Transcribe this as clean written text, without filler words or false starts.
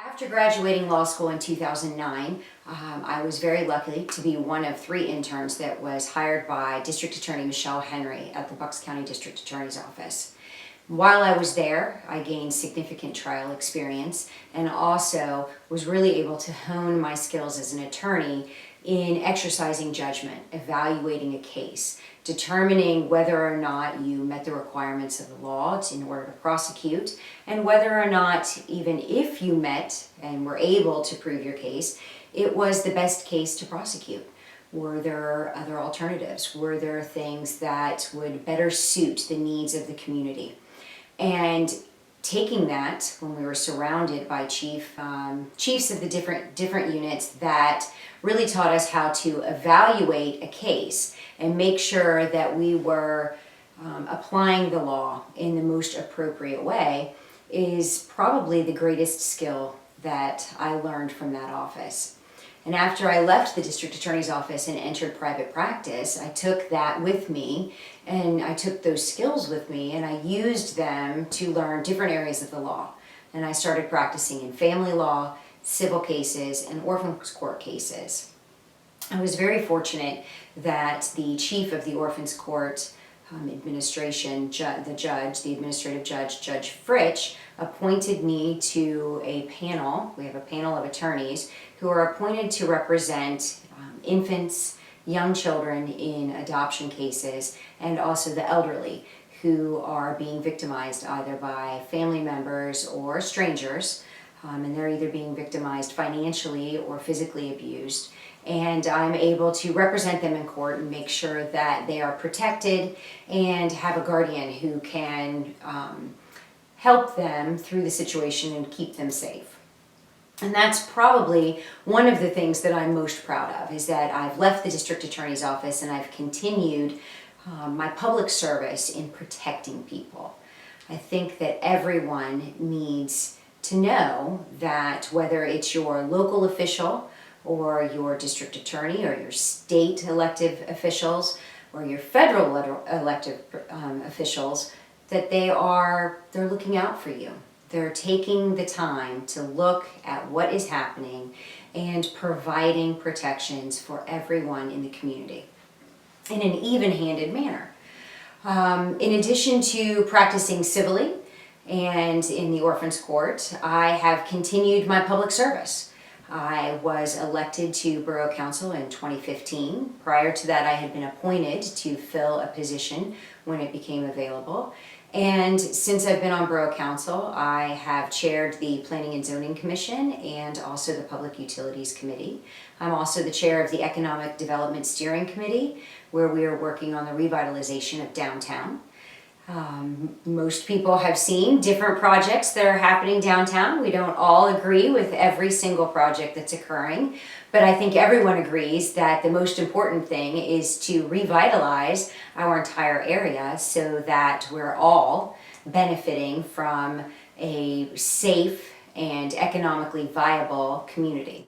After graduating law school in 2009, I was very lucky to be one of 3 interns that was hired by District Attorney Michelle Henry at the Bucks County District Attorney's Office. While I was there, I gained significant trial experience and also was really able to hone my skills as an attorney in exercising judgment, evaluating a case, determining whether or not you met the requirements of the law in order to prosecute, and whether or not, even if you met and were able to prove your case, it was the best case to prosecute. Were there other alternatives? Were there things that would better suit the needs of the community? And taking that, when we were surrounded by chiefs of the different units that really taught us how to evaluate a case and make sure that we were applying the law in the most appropriate way, is probably the greatest skill that I learned from that office. And after I left the district attorney's office and entered private practice, I took that with me and I took those skills with me and I used them to learn different areas of the law. And I started practicing in family law, civil cases, and orphans court cases. I was very fortunate that the chief of the orphans court administration, the administrative judge, Judge Fritsch, appointed me to a panel. We have a panel of attorneys who are appointed to represent infants, young children in adoption cases, and also the elderly who are being victimized either by family members or strangers, and they're either being victimized financially or physically abused. And I'm able to represent them in court and make sure that they are protected and have a guardian who can help them through the situation and keep them safe. And that's probably one of the things that I'm most proud of, is that I've left the district attorney's office and I've continued my public service in protecting people. I think that everyone needs to know that whether it's your local official or your district attorney or your state elected officials or your federal elected officials, that they're looking out for you. They're taking the time to look at what is happening and providing protections for everyone in the community in an even-handed manner. In addition to practicing civilly and in the orphans court, I have continued my public service. I was elected to Borough Council in 2015. Prior to that, I had been appointed to fill a position when it became available. And since I've been on Borough Council, I have chaired the Planning and Zoning Commission and also the Public Utilities Committee. I'm also the chair of the Economic Development Steering Committee, where we are working on the revitalization of downtown. Most people have seen different projects that are happening downtown. We don't all agree with every single project that's occurring, but I think everyone agrees that the most important thing is to revitalize our entire area so that we're all benefiting from a safe and economically viable community.